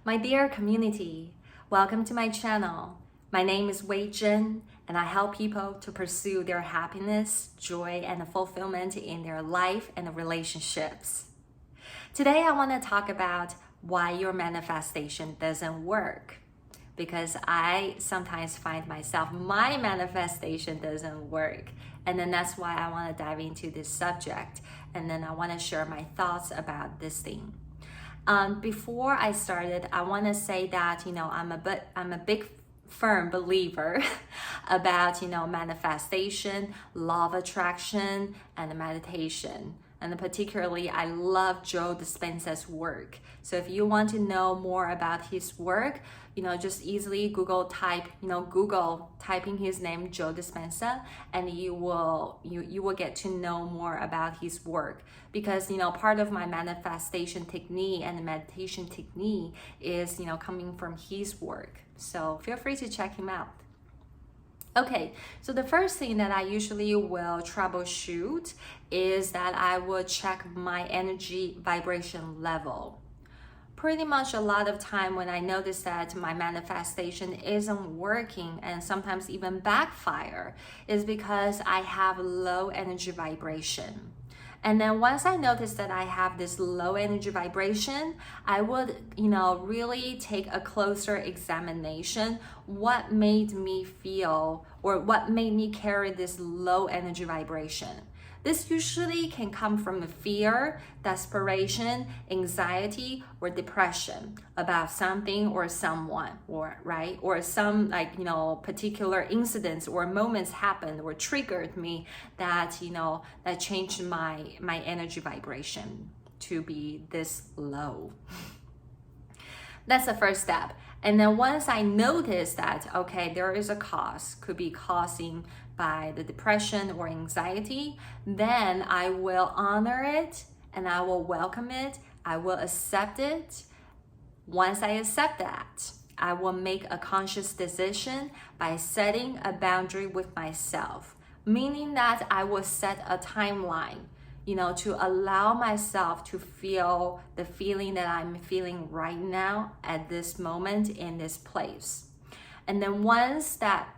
My dear community, welcome to my channel. My name is Wei-Jen, and I help people to pursue their happiness, joy, and fulfillment in their life and relationships. Today, I want to talk about why your manifestation doesn't work. Because I sometimes find myself, my manifestation doesn't work. And then that's why I want to dive into this subject. And then I want to share my thoughts about this thing. Before I started, I want to say that, I'm a big firm believer about, manifestation, law of attraction, and meditation. And particularly, I love Joe Dispenza's work. So if you want to know more about his work, just easily Google typing his name, Joe Dispenza, and you will get to know more about his work. Because, part of my manifestation technique and meditation technique is, coming from his work. So feel free to check him out. Okay, so the first thing that I usually will troubleshoot is that I will check my energy vibration level. Pretty much a lot of time when I notice that my manifestation isn't working and sometimes even backfire is because I have low energy vibration. And then once I notice that I have this low energy vibration, I would, really take a closer examination. What made me feel or what made me carry this low energy vibration? This usually can come from fear, desperation, anxiety, or depression about something or someone, or some particular incidents or moments happened or triggered me that that changed my energy vibration to be this low. That's the first step. And then once I notice that, okay, there is a cause, could be causing by the depression or anxiety, then I will honor it and I will welcome it. I will accept it. Once I accept that, I will make a conscious decision by setting a boundary with myself, meaning that I will set a timeline, to allow myself to feel the feeling that I'm feeling right now at this moment in this place. And then once that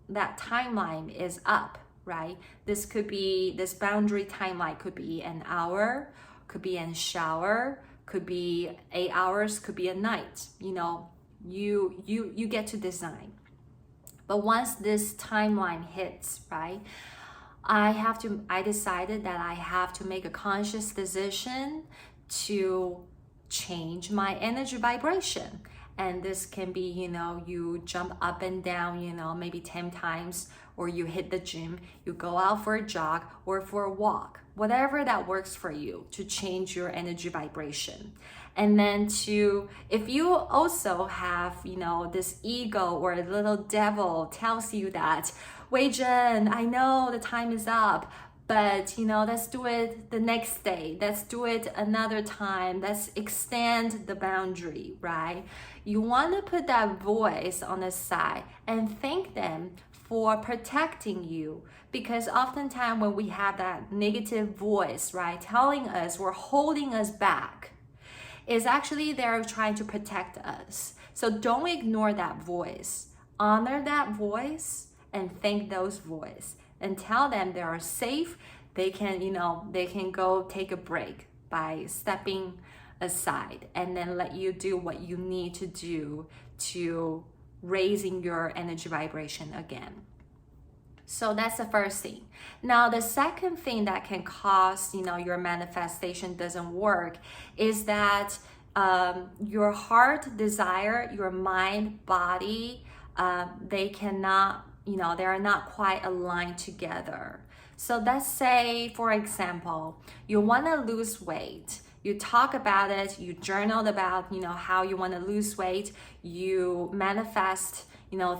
timeline is up, right? This boundary timeline could be an hour, could be a shower, could be 8 hours, could be a night. You get to design. But once this timeline hits, right? I decided that I have to make a conscious decision to change my energy vibration. And this can be, you jump up and down, maybe 10 times, or you hit the gym, you go out for a jog or for a walk, whatever that works for you to change your energy vibration. And then if you also have, this ego or a little devil tells you that, Wei-Jen, I know the time is up, but let's do it the next day. Let's do it another time. Let's extend the boundary, right? You want to put that voice on the side and thank them for protecting you. Because oftentimes when we have that negative voice, right, telling us or holding us back, is actually they're trying to protect us. So don't ignore that voice. Honor that voice and thank those voices. And tell them they are safe. They can go take a break by stepping aside and then let you do what you need to do to raising your energy vibration again. So that's the first thing. Now, the second thing that can cause, your manifestation doesn't work is that your heart desire, your mind, body, they cannot, they are not quite aligned together. So let's say, for example, you want to lose weight. You talk about it, you journaled about, how you want to lose weight. You manifest,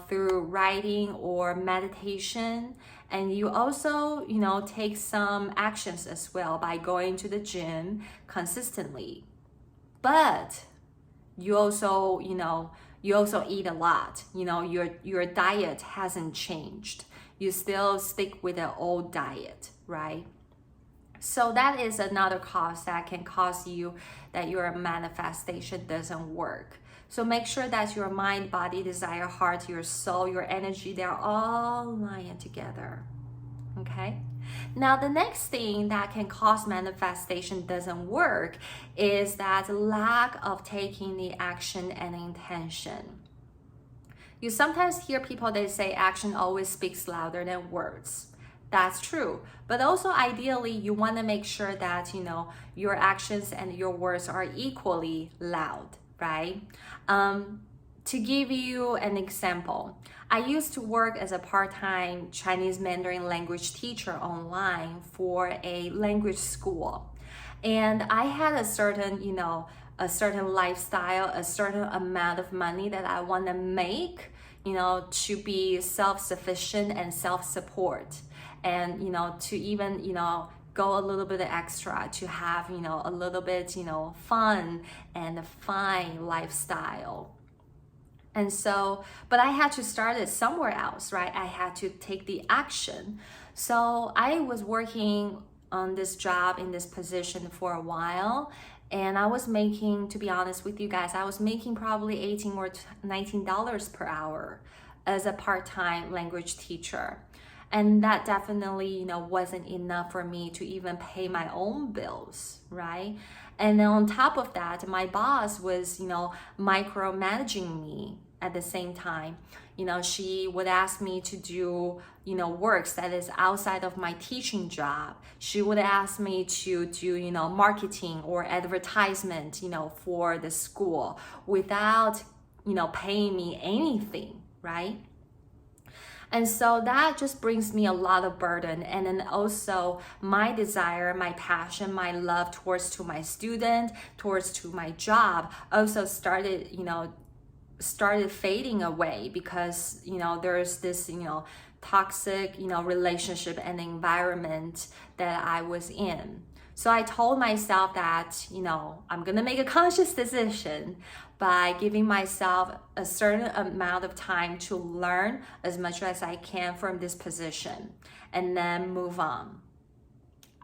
through writing or meditation. And you also, take some actions as well by going to the gym consistently. But you also, you also eat a lot. Your diet hasn't changed. You still stick with the old diet, right? So that is another cause that can cause you that your manifestation doesn't work. So make sure that your mind, body, desire, heart, your soul, your energy, they're all lying together. Okay? Now, the next thing that can cause manifestation doesn't work is that lack of taking the action and intention. You sometimes hear people, they say action always speaks louder than words. That's true. But also ideally, you want to make sure that, your actions and your words are equally loud, right? To give you an example, I used to work as a part-time Chinese Mandarin language teacher online for a language school. And I had a certain lifestyle, a certain amount of money that I want to make, to be self-sufficient and self-support. And, to even, go a little bit extra to have, a little bit, fun and a fine lifestyle. And so, but I had to start it somewhere else, right? I had to take the action. So I was working on this job in this position for a while. And I was making, to be honest with you guys, I was making probably $18 or $19 per hour as a part-time language teacher. And that definitely, wasn't enough for me to even pay my own bills, right? And then on top of that, my boss was, micromanaging me at the same time. She would ask me to do, works that is outside of my teaching job. She would ask me to do, marketing or advertisement, for the school without, paying me anything, right? And so that just brings me a lot of burden. And then also my desire, my passion, my love towards to my student, towards to my job also started fading away because, there's this, toxic, relationship and environment that I was in. So I told myself that, I'm going to make a conscious decision by giving myself a certain amount of time to learn as much as I can from this position and then move on.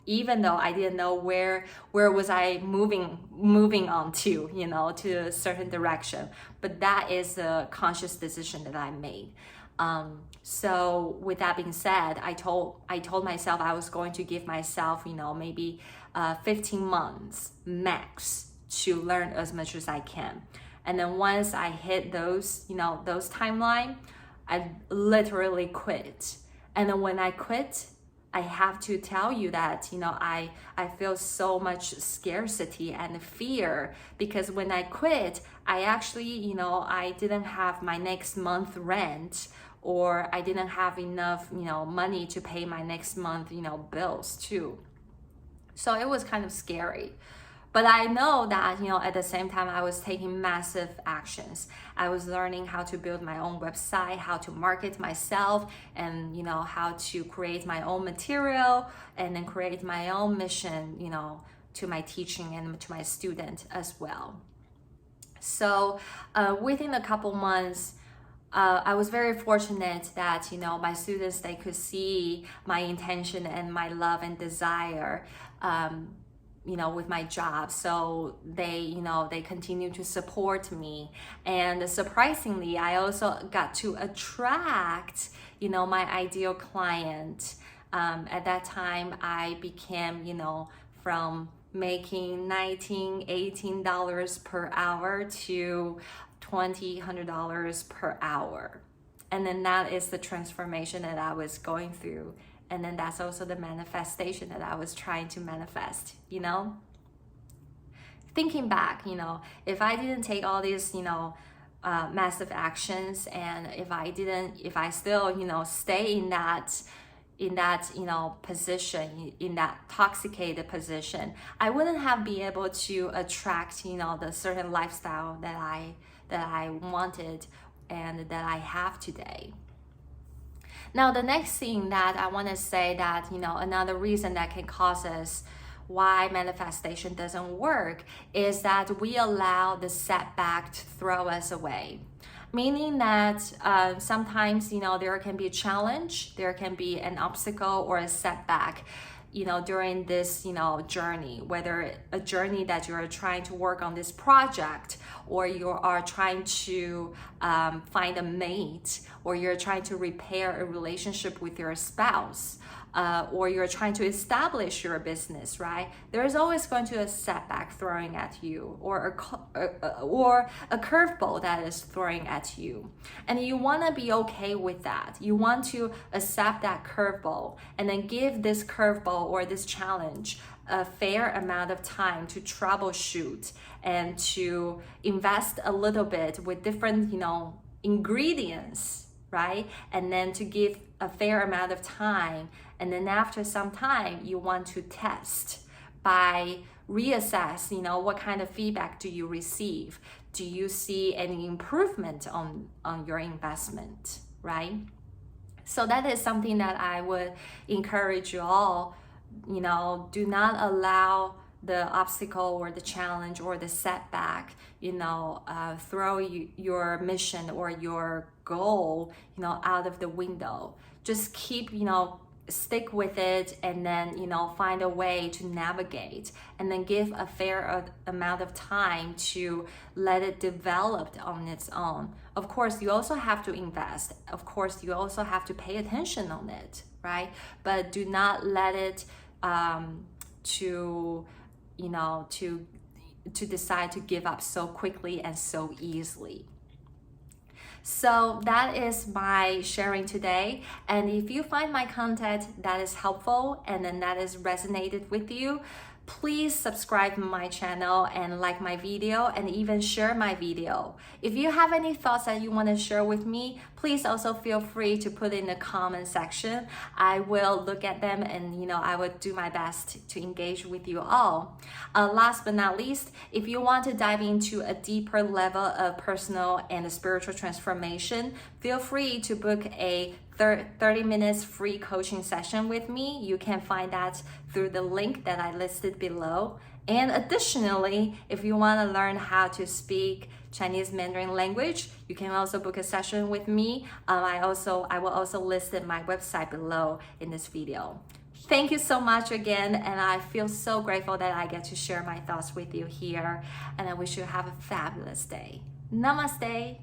Even though I didn't know where was I moving on to, to a certain direction. But that is a conscious decision that I made. So with that being said, I told myself I was going to give myself, maybe 15 months max to learn as much as I can. And then once I hit those timeline, I literally quit. And then when I quit, I have to tell you that, I feel so much scarcity and fear because when I quit, I actually, I didn't have my next month rent or I didn't have enough, money to pay my next month, bills too. So it was kind of scary. But I know that, at the same time, I was taking massive actions. I was learning how to build my own website, how to market myself, and, how to create my own material and then create my own mission, to my teaching and to my student as well. So within a couple months, I was very fortunate that, my students, they could see my intention and my love and desire, with my job. So they continue to support me. And surprisingly, I also got to attract, my ideal client. At that time, I became, from making $19, $18 per hour to $20, $100 per hour. And then that is the transformation that I was going through. And then that's also the manifestation that I was trying to manifest, Thinking back, if I didn't take all these, massive actions and if I still, stay in that position, in that toxicated position, I wouldn't have been able to attract, the certain lifestyle that I wanted and that I have today. Now, the next thing that I want to say that, another reason that can cause us why manifestation doesn't work is that we allow the setback to throw us away. Meaning that sometimes, there can be a challenge, there can be an obstacle or a setback during this, journey, whether a journey that you're trying to work on this project, or you are trying to find a mate, or you're trying to repair a relationship with your spouse, or you're trying to establish your business, right? There's always going to be a setback throwing at you, or a curveball that is throwing at you. And you want to be okay with that. You want to accept that curveball and then give this curveball or this challenge a fair amount of time to troubleshoot and to invest a little bit with different, ingredients, right? And then to give a fair amount of time. And then after some time, you want to test by reassess, what kind of feedback do you receive? Do you see any improvement on your investment, right? So that is something that I would encourage you all, do not allow the obstacle or the challenge or the setback, throw your mission or your goal, out of the window. Just keep, stick with it, and then, find a way to navigate, and then give a fair amount of time to let it develop on its own. Of course, you also have to invest. Of course, you also have to pay attention on it, right? But do not let it to decide to give up so quickly and so easily. So that is my sharing today. And if you find my content that is helpful and then that is resonated with you, please subscribe to my channel and like my video, and even share my video. If you have any thoughts that you want to share with me, please also feel free to put in the comment section. I will look at them, and I will do my best to engage with you all. Last but not least, if you want to dive into a deeper level of personal and spiritual transformation, feel free to book a 30 minutes free coaching session with me. You can find that through the link that I listed below. And additionally, if you want to learn how to speak Chinese Mandarin language, you can also book a session with me. I will also list my website below in this video. Thank you so much again, and I feel so grateful that I get to share my thoughts with you here, and I wish you have a fabulous day. Namaste.